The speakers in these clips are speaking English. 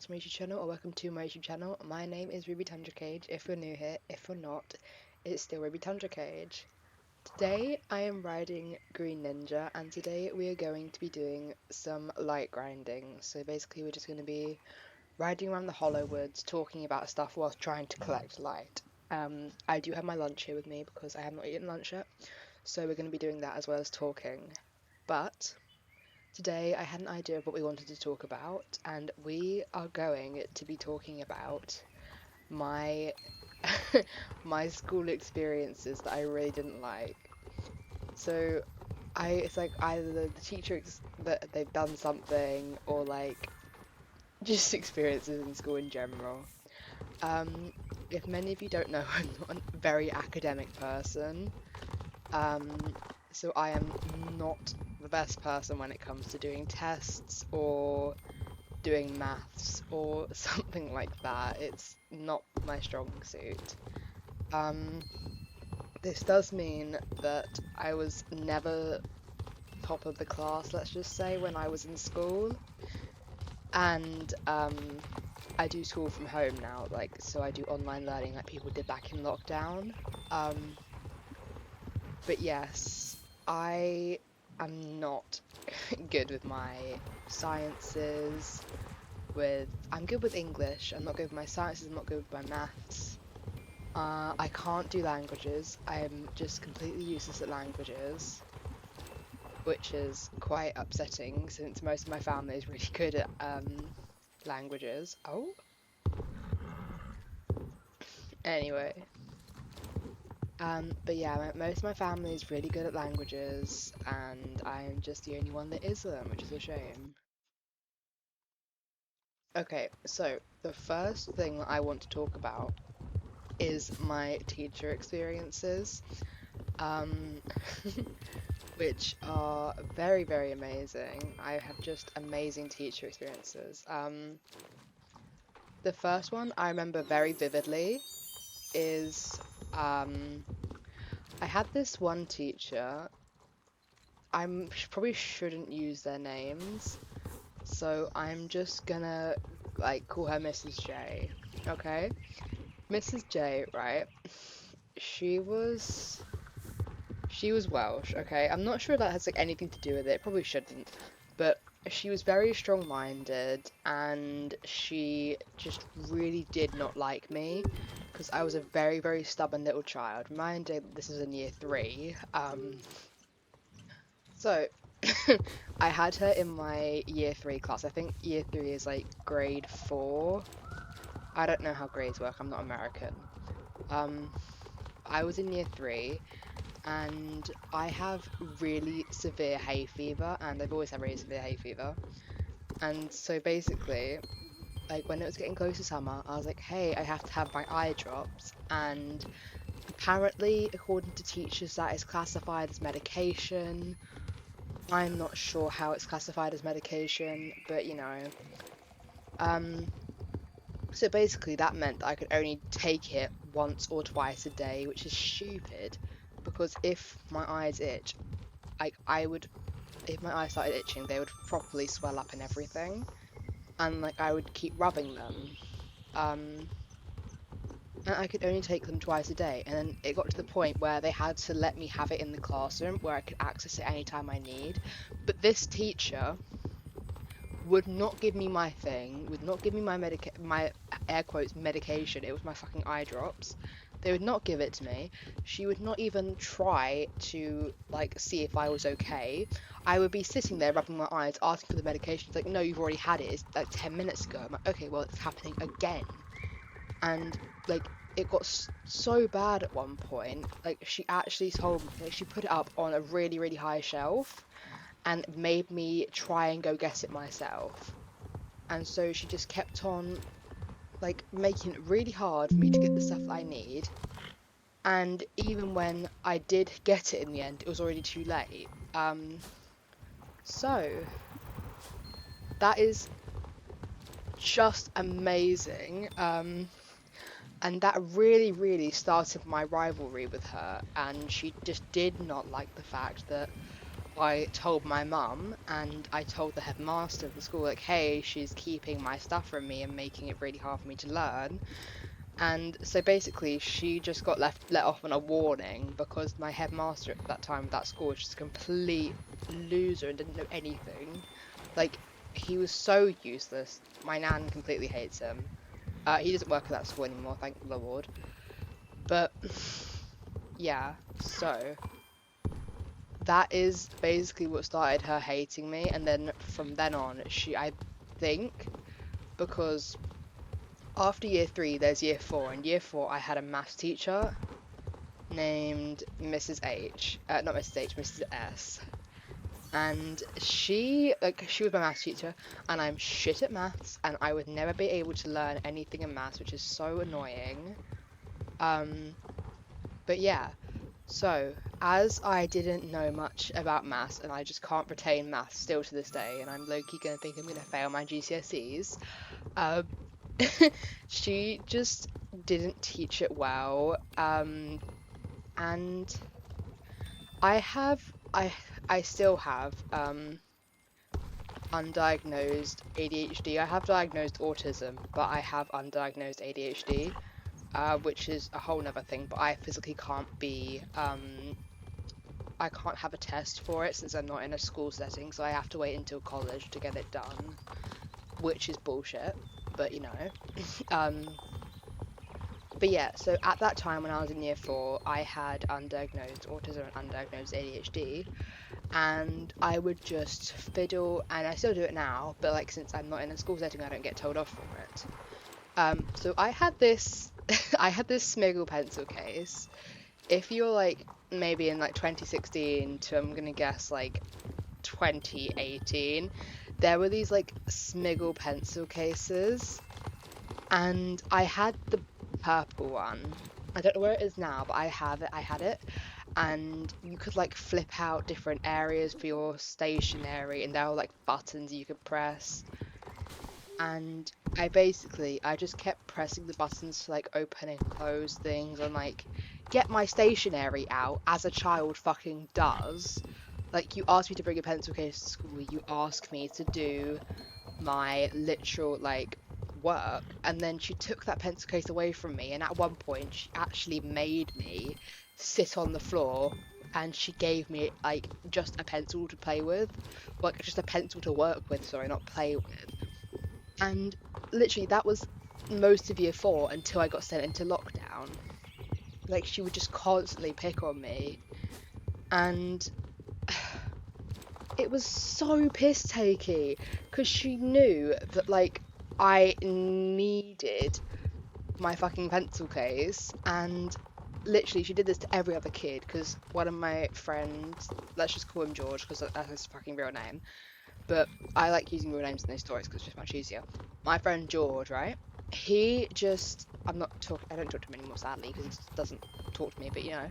to my YouTube channel, or welcome to my YouTube channel. My name is Ruby Tundra Cage. If you're new here, if you're not, it's still Ruby Tundra Cage. Today I am riding Green Ninja, and today we are going to be doing some light grinding. So basically we're just going to be riding around the Hollow Woods, talking about stuff whilst trying to collect light. I do have my lunch here with me because I have not eaten lunch yet, so we're going to be doing that as well as talking. But today I had an idea of what we wanted to talk about, and we are going to be talking about my my school experiences that I really didn't like. So it's like either the teacher that they've done something, or like just experiences in school in general. Um, if many of you don't know, I'm not a very academic person. Um, so I am not the best person when it comes to doing tests or doing maths or something like that. It's not my strong suit. Um, this does mean that I was never top of the class, let's just say, when I was in school. And I do school from home now, like, so I do online learning like people did back in lockdown. Um, but yes, I am not good with my sciences. I'm good with English. I'm not good with my sciences. I'm not good with my maths. I can't do languages. I'm just completely useless at languages, which is quite upsetting since most of my family is really good at languages. Oh, anyway. But yeah, most of my family is really good at languages, and I'm just the only one that isn't, which is a shame. Okay, so the first thing that I want to talk about is my teacher experiences, um, which are very, very amazing. I have just amazing teacher experiences. The first one I remember very vividly is I had this one teacher. Probably shouldn't use their names, so I'm just gonna like call her Mrs. J. Okay, Mrs. J. Right? She was She was Welsh, okay? I'm not sure if that has like anything to do with it. Probably shouldn't. But she was very strong-minded, and she just really did not like me because I was a very, very stubborn little child. Mind you, this is in year three. So I had her in my year three class. I think year three is like grade four. I don't know how grades work. I'm not American. Um, I was in year three, and I have really severe hay fever, and I've always had really severe hay fever. And so basically, like when it was getting close to summer, I was like, hey, I have to have my eye drops. And apparently, according to teachers, that is classified as medication. I'm not sure how it's classified as medication, but you know. Um, so basically, that meant that I could only take it once or twice a day, which is stupid because if my eyes itch, I would, if my eyes started itching, they would properly swell up and everything, and like I would keep rubbing them. Um, and I could only take them twice a day, and then it got to the point where they had to let me have it in the classroom where I could access it anytime I need. But this teacher would not give me my thing, would not give me my air quotes medication. It was my fucking eye drops. They would not give it to me. She would not even try to like see if I was okay. I would be sitting there rubbing my eyes, asking for the medication. It's like, no, you've already had it. It's like 10 minutes ago. I'm like, okay, well, it's happening again. And like, it got so bad at one point. Like, she actually told me, like, she put it up on a really, really high shelf and made me try and go get it myself. And so she just kept on like making it really hard for me to get the stuff that I need. And even when I did get it in the end, it was already too late. So that is just amazing. And that really, really started my rivalry with her. And she just did not like the fact that I told my mum and I told the headmaster of the school, like, hey, she's keeping my stuff from me and making it really hard for me to learn. And so basically, she just got let off on a warning because my headmaster at that time of that school was just a complete loser and didn't know anything. Like, he was so useless. My nan completely hates him. He doesn't work at that school anymore, thank the Lord. But yeah, so that is basically what started her hating me, and then from then on, I think, because after year 3 there's year 4, and year 4 I had a maths teacher named Mrs. H, not Mrs. H, Mrs. S, and she was my maths teacher, and I'm shit at maths, and I would never be able to learn anything in maths, which is so annoying. But yeah, so as I didn't know much about maths, and I just can't retain maths still to this day, and I'm low-key gonna think I'm gonna fail my GCSEs, she just didn't teach it well, and I still have undiagnosed ADHD. I have diagnosed autism, but I have undiagnosed ADHD, which is a whole nother thing, but I physically can't I can't have a test for it since I'm not in a school setting, so I have to wait until college to get it done, which is bullshit, but you know. But yeah, so at that time when I was in year 4, I had undiagnosed autism and undiagnosed ADHD, and I would just fiddle, and I still do it now, but like since I'm not in a school setting, I don't get told off for it. So I had this, I had this Smiggle pencil case. If you're like maybe in like 2016 to I'm gonna guess like 2018, there were these like Smiggle pencil cases, and I had the purple one. I don't know where it is now, but I had it, and you could like flip out different areas for your stationery, and there were like buttons you could press, and I just kept pressing the buttons to like open and close things and like get my stationery out as a child fucking does. Like, you ask me to bring a pencil case to school, you ask me to do my literal like work, and then she took that pencil case away from me, and at one point she actually made me sit on the floor, and she gave me like just a pencil to play with, like just a pencil to work with, sorry, not play with. And literally that was most of year 4 until I got sent into lockdown. Like, she would just constantly pick on me, and it was so piss takey because she knew that like I needed my fucking pencil case, and literally she did this to every other kid, because one of my friends, let's just call him George because that's his fucking real name, but I like using real names in those stories because it's just much easier. My friend George, right? He just, I don't talk to him anymore sadly because he just doesn't talk to me, but you know,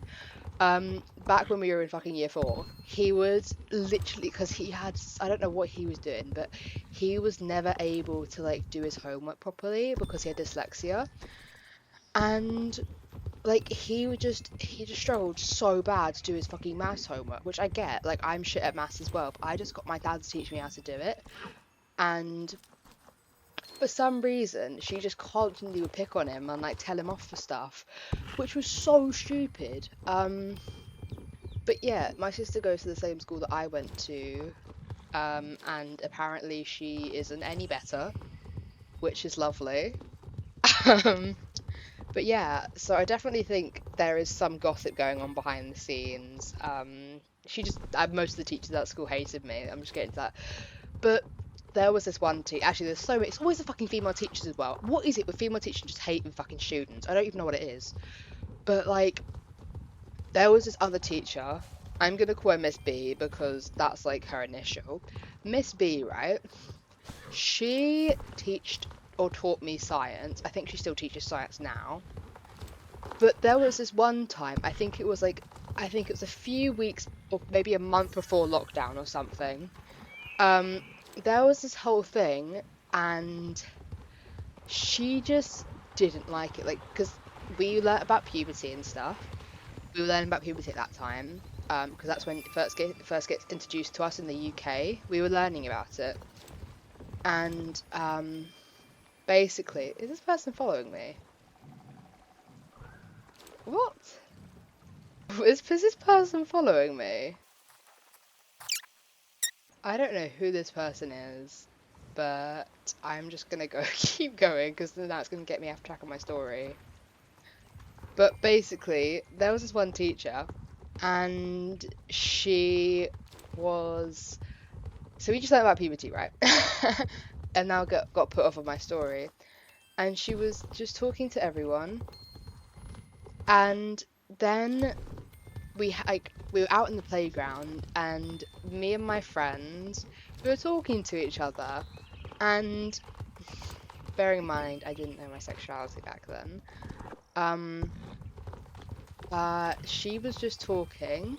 back when we were in fucking year 4, he would literally, because he had, I don't know what he was doing, but he was never able to like do his homework properly because he had dyslexia, and like he just struggled so bad to do his fucking maths homework, which I get, like I'm shit at maths as well, but I just got my dad to teach me how to do it, and for some reason she just constantly would pick on him and like tell him off for stuff, which was so stupid. But yeah, my sister goes to the same school that I went to, and apparently she isn't any better, which is lovely. um, but yeah, so I definitely think there is some gossip going on behind the scenes. Most of the teachers at school hated me. I'm just getting to that. But there was this one teacher. Actually, there's so many. It's always the fucking female teachers as well. What is it with female teachers just hating fucking students? I don't even know what it is. But like, there was this other teacher. I'm gonna call her Miss B because that's like her initial. Miss B, right? She taught me science. I think she still teaches science now. But there was this one time, I think it was a few weeks or maybe a month before lockdown or something. Um, there was this whole thing, and she just didn't like it. Like, because we learnt about puberty and stuff. We were learning about puberty at that time. because that's when it first gets introduced to us in the UK. We were learning about it, and basically, is this person following me? What? Is this person following me? I don't know who this person is, but I'm just gonna go keep going because then that's gonna get me off track of my story. But basically, there was this one teacher, and she was. So we just learned about puberty, right? And now got put off of my story. And she was just talking to everyone, and then we were out in the playground, and me and my friends we were talking to each other, and bearing in mind I didn't know my sexuality back then. She was just talking,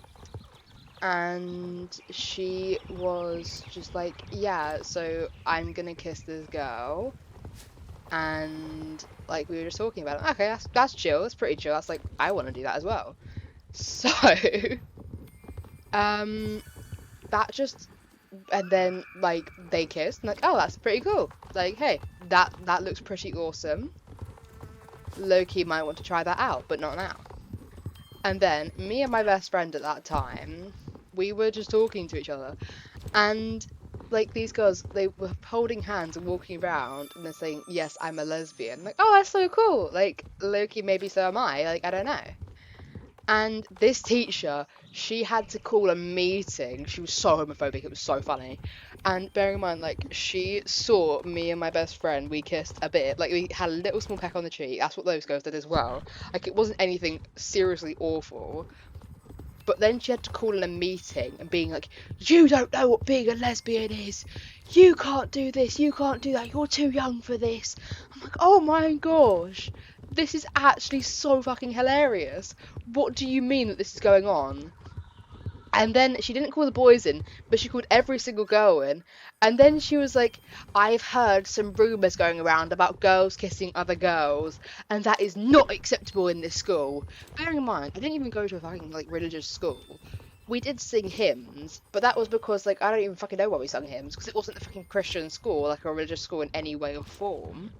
and she was just like, yeah, so I'm gonna kiss this girl, and like we were just talking about it. Okay, that's chill. That's pretty chill. That's like I want to do that as well. So, um, that just and then like they kissed, and like, oh, that's pretty cool. Like, hey, that looks pretty awesome. Loki might want to try that out, but not now. And then me and my best friend at that time, we were just talking to each other, and like these girls, they were holding hands and walking around, and they're saying, "Yes, I'm a lesbian." Like, oh, that's so cool. Like, Loki, maybe so am I. Like, I don't know. And this teacher, she had to call a meeting. She was so homophobic, it was so funny. And bearing in mind, like, she saw me and my best friend, we kissed a bit. Like, we had a little small peck on the cheek. That's what those girls did as well. Like, it wasn't anything seriously awful. But then she had to call in a meeting and being like, you don't know what being a lesbian is. You can't do this. You can't do that. You're too young for this. I'm like, oh my gosh. This is actually so fucking hilarious. What do you mean that this is going on? And then she didn't call the boys in, but she called every single girl in. And then she was like, I've heard some rumours going around about girls kissing other girls, and that is not acceptable in this school. Bearing in mind, I didn't even go to a fucking like religious school. We did sing hymns, but that was because like I don't even fucking know why we sung hymns, because it wasn't a fucking Christian school, like a religious school in any way or form.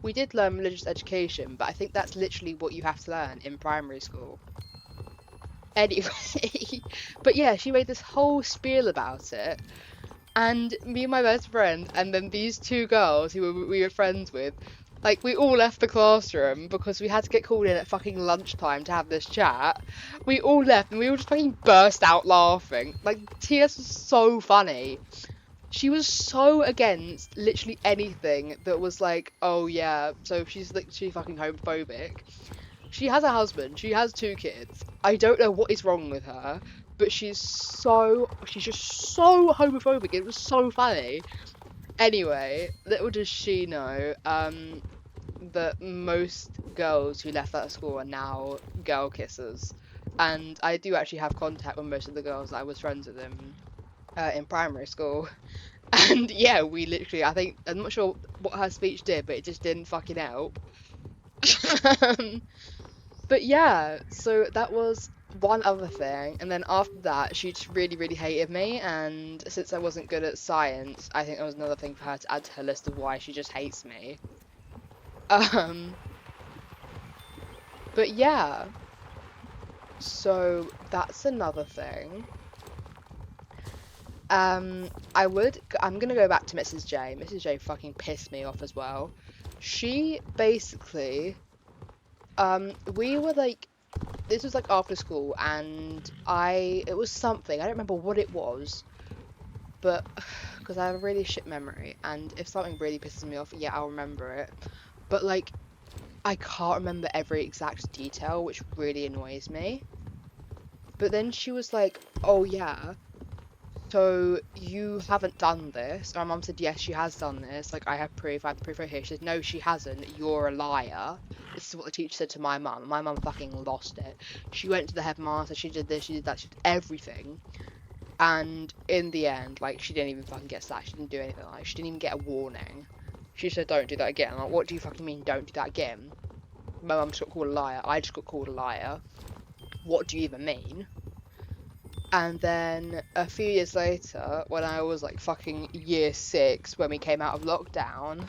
We did learn religious education, but I think that's literally what you have to learn in primary school. Anyway, but yeah, she made this whole spiel about it, and me and my best friend, and then these two girls who we were friends with, like we all left the classroom because we had to get called in at fucking lunchtime to have this chat. We all left and we all just fucking burst out laughing. Like TS was so funny. She was so against literally anything that was like, oh yeah, so she's literally fucking homophobic. She has a husband. She has two kids. I don't know what is wrong with her, but she's just so homophobic. It was so funny. Anyway, little does she know, that most girls who left that school are now girl kissers. And I do actually have contact with most of the girls that I was friends with in primary school. And yeah, we literally, I'm not sure what her speech did, but it just didn't fucking help. But yeah, so that was one other thing, and then after that, she just really, really hated me, and since I wasn't good at science, I think that was another thing for her to add to her list of why she just hates me. Um, but yeah, so that's another thing. I'm gonna go back to Mrs. J. Mrs. J fucking pissed me off as well. She basically, we were like, this was like after school, and it was something, I don't remember what it was, but because I have a really shit memory, and if something really pisses me off, yeah, I'll remember it, but like I can't remember every exact detail, which really annoys me. But then she was like, oh yeah, so you haven't done this. And my mum said, yes, she has done this. Like, I have proof. I have the proof right here. She said, no, she hasn't. You're a liar. This is what the teacher said to my mum. My mum fucking lost it. She went to the headmaster. She did this. She did that. She did everything. And in the end, like, she didn't even fucking get sacked. She didn't do anything. Like, she didn't even get a warning. She said, don't do that again. I'm like, what do you fucking mean, don't do that again? My mum just got called a liar. I just got called a liar. What do you even mean? And then a few years later, when I was like fucking year 6, when we came out of lockdown,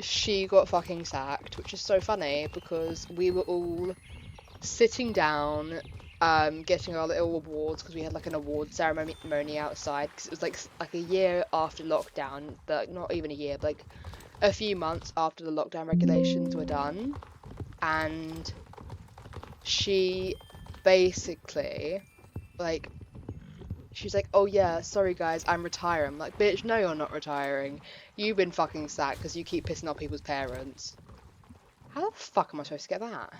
she got fucking sacked, which is so funny because we were all sitting down, getting our little awards because we had like an award ceremony outside because it was like a year after lockdown, but not even a year, but like a few months after the lockdown regulations were done, and she basically like she's like, oh yeah, sorry guys, I'm retiring. I'm like, bitch, no, you're not retiring. You've been fucking sacked because you keep pissing off people's parents. How the fuck am I supposed to get that?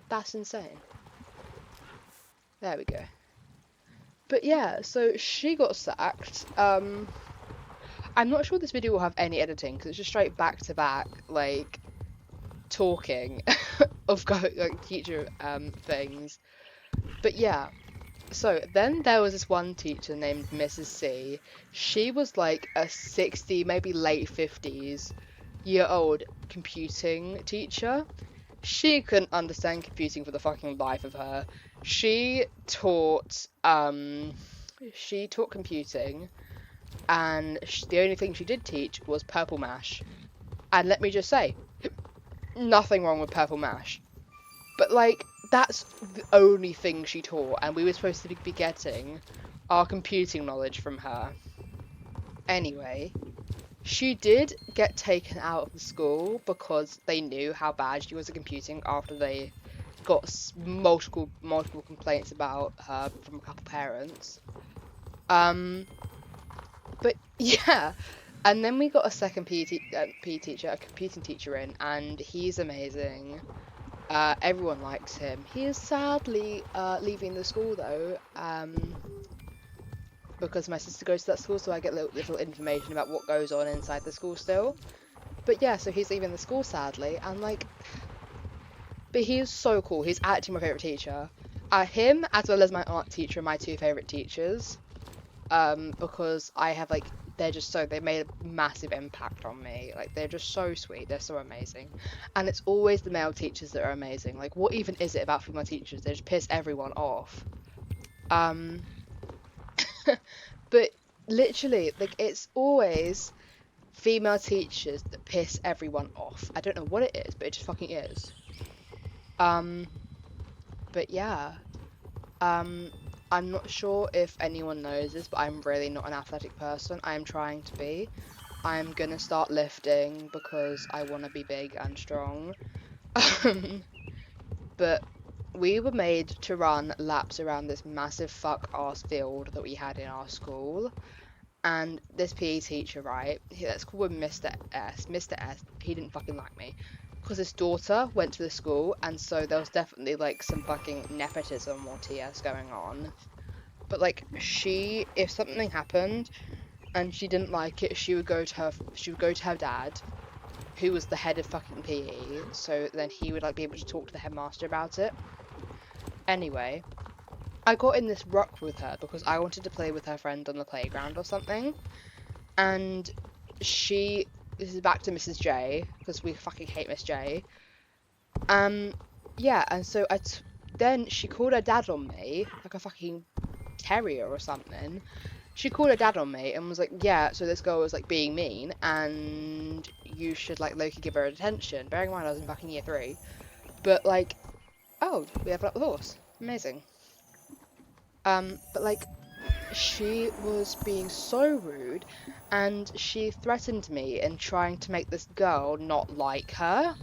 That's insane. There we go. But yeah, so she got sacked. I'm not sure this video will have any editing because it's just straight back to back, like, talking of like teacher things. But yeah. So then there was this one teacher named Mrs. C. She was like a 60, maybe late 50s year old computing teacher. She couldn't understand computing for the fucking life of her. She taught computing, and the only thing she did teach was Purple Mash. And let me just say, nothing wrong with Purple Mash. But like, that's the only thing she taught, and we were supposed to be getting our computing knowledge from her. Anyway, she did get taken out of the school because they knew how bad she was at computing after they got multiple complaints about her from a couple parents. But yeah, and then we got a second PE teacher, a computing teacher in, and he's amazing. Everyone likes him. He is sadly leaving the school though, because my sister goes to that school, so I get little information about what goes on inside the school still. But yeah, so he's leaving the school sadly, and like, but he is so cool. He's actually my favourite teacher. Him, as well as my art teacher, are my two favourite teachers. Because I have like, they made a massive impact on me. Like, they're just so sweet, they're so amazing. And it's always the male teachers that are amazing. Like, what even is it about female teachers? They just piss everyone off. But literally, like, it's always female teachers that piss everyone off. I don't know what it is, but it just fucking is. But yeah. I'm not sure if anyone knows this, but I'm really not an athletic person. I am trying to be. I'm gonna start lifting because I want to be big and strong. But we were made to run laps around this massive fuck-ass field that we had in our school. And this PE teacher, right, let's call him Mr. S. Mr. S, he didn't fucking like me. Because his daughter went to the school, and so there was definitely like some fucking nepotism or TS going on. But like, if something happened and she didn't like it, she would go to her dad, who was the head of fucking PE, so then he would like be able to talk to the headmaster about it. Anyway, I got in this ruck with her because I wanted to play with her friend on the playground or something, and this is back to Mrs. J, because we fucking hate Miss J. Yeah, and so then she called her dad on me, like a fucking terrier or something. She called her dad on me and was like, yeah, so this girl was like being mean, and you should like low-key give her attention. Bearing in mind I was in fucking year 3. But like, oh, we have up the horse. Amazing. But like, she was being so rude, and she threatened me and trying to make this girl not like her.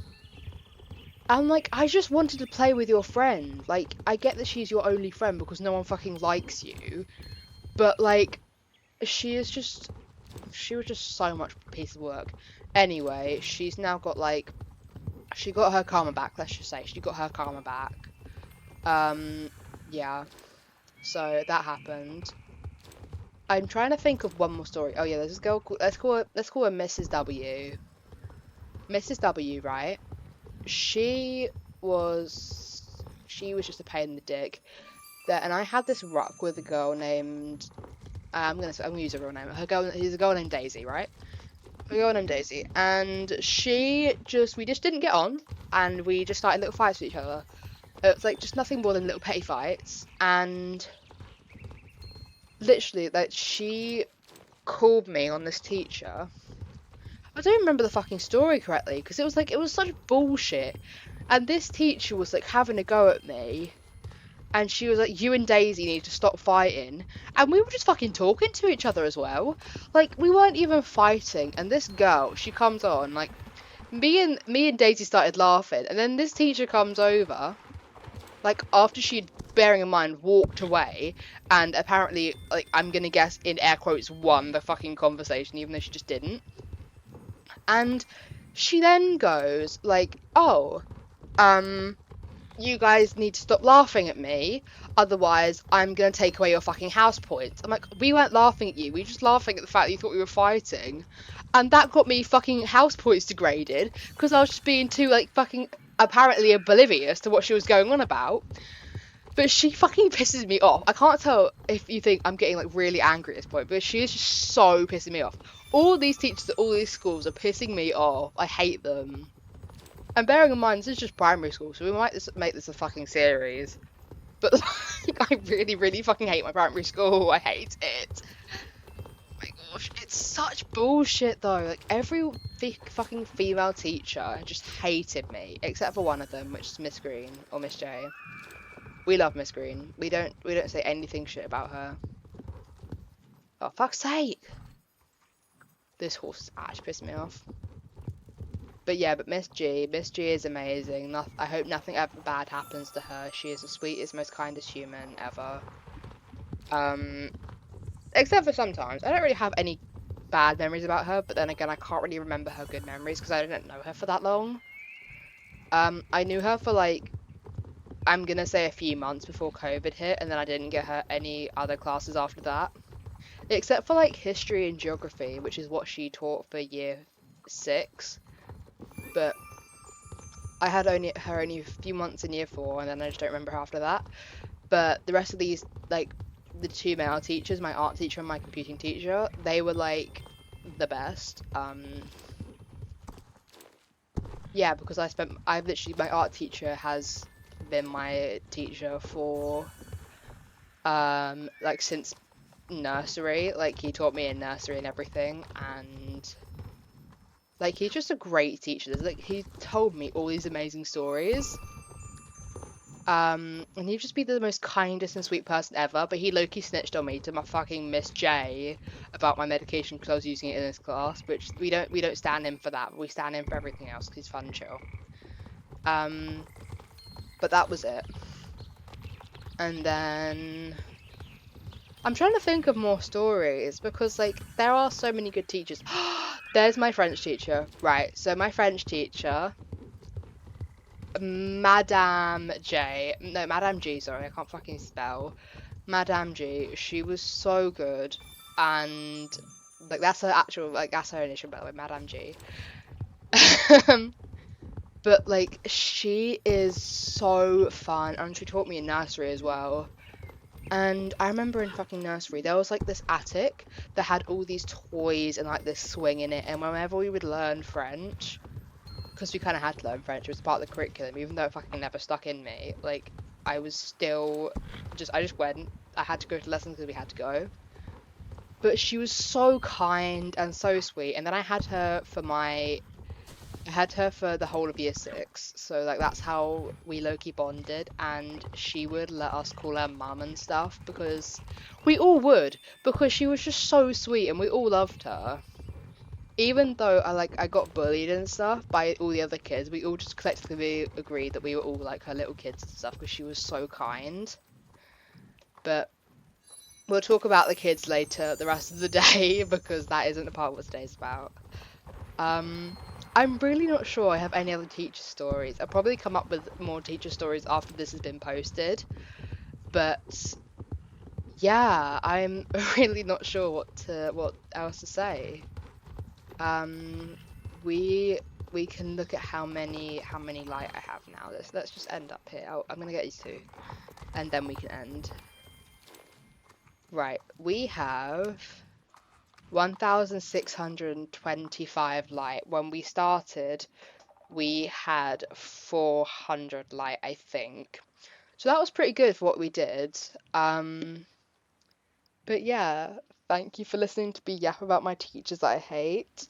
I'm like, I just wanted to play with your friend. Like, I get that she's your only friend because no one fucking likes you, but like, she was just so much piece of work. Anyway, she's now got like, she got her karma back, let's just say. She got her karma back. Yeah. So that happened. I'm trying to think of one more story. Oh yeah, there's this girl called, let's call her Mrs. W. Mrs. W, right? She was just a pain in the dick. And I had this ruck with a girl named, I'm gonna use her real name. She's a girl named Daisy, right? A girl named Daisy, and we just didn't get on, and we just started little fights with each other. It was like just nothing more than little petty fights, and literally, like, she called me on this teacher. I don't remember the fucking story correctly because it was such bullshit. And this teacher was like having a go at me, and she was like, "You and Daisy need to stop fighting." And we were just fucking talking to each other as well. Like, we weren't even fighting. And this girl, she comes on, like, me and Daisy started laughing, and then this teacher comes over, like, after she'd, bearing in mind, walked away, and apparently, like, I'm gonna guess in air quotes, won the fucking conversation, even though she just didn't. And she then goes, like, "Oh, you guys need to stop laughing at me, otherwise I'm gonna take away your fucking house points." I'm like, "We weren't laughing at you, we were just laughing at the fact that you thought we were fighting." And that got me fucking house points degraded, because I was just being too, like, fucking apparently oblivious to what she was going on about. But she fucking pisses me off. I can't tell if you think I'm getting, like, really angry at this point, but she is just so pissing me off. All these teachers at all these schools are pissing me off. I hate them. And bearing in mind, this is just primary school, so we might make this a fucking series. But, like, I really, really fucking hate my primary school. I hate it. Oh my gosh, it's such bullshit though. Like, every fucking female teacher just hated me, except for one of them, which is Miss Green or Miss J. We love Miss Green. We don't say anything shit about her. Oh, fuck's sake! This horse is actually pissing me off. But yeah, but Miss G is amazing. I hope nothing ever bad happens to her. She is the sweetest, most kindest human ever. Except for sometimes. I don't really have any bad memories about her, but then again, I can't really remember her good memories because I didn't know her for that long. I knew her for, like, I'm gonna say a few months before COVID hit, and then I didn't get her any other classes after that. Except for, like, history and geography, which is what she taught for year 6. But I had only a few months in year 4, and then I just don't remember her after that. But the rest of these, like, the two male teachers, my art teacher and my computing teacher, they were, like, the best. Yeah, because I've literally, my art teacher has been my teacher for, like, since nursery. Like, he taught me in nursery and everything, and, like, he's just a great teacher. Like, he told me all these amazing stories. And he'd just be the most kindest and sweet person ever, but he low-key snitched on me to my fucking Miss J about my medication because I was using it in this class, which we don't stand him for that. We stand him for everything else because he's fun and chill. But that was it. And then I'm trying to think of more stories because, like, there are so many good teachers. There's my French teacher. Right, so my French teacher, Madame G, sorry, I can't fucking spell. Madame G, she was so good, and, like, that's her actual, like, that's her initial, by the way, Madame G. But, like, she is so fun, and she taught me in nursery as well. And I remember in fucking nursery, there was, like, this attic that had all these toys and, like, this swing in it, and whenever we would learn French, because we kind of had to learn French, it was part of the curriculum, even though it fucking never stuck in me, like, I was still I just went. I had to go to lessons because we had to go. But she was so kind and so sweet, and then I had her for the whole of year 6, so, like, that's how we low-key bonded, and she would let us call her mum and stuff, because we all would, because she was just so sweet, and we all loved her. Even though I got bullied and stuff by all the other kids, we all just collectively agreed that we were all, like, her little kids and stuff, because she was so kind. But we'll talk about the kids later, the rest of the day, because that isn't the part of what today's about. I'm really not sure I have any other teacher stories. I'll probably come up with more teacher stories after this has been posted. But yeah, I'm really not sure what else to say. We can look at how many light I have now. Let's just end up here. I'm gonna get you two, and then we can end. Right, we have 1,625 light. When we started, we had 400 light, I think. So that was pretty good for what we did. But yeah, thank you for listening to me yap about my teachers that I hate.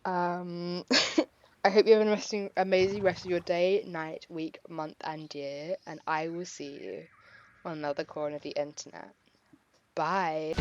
I hope you have an amazing rest of your day, night, week, month, and year, and I will see you on another corner of the internet. Bye.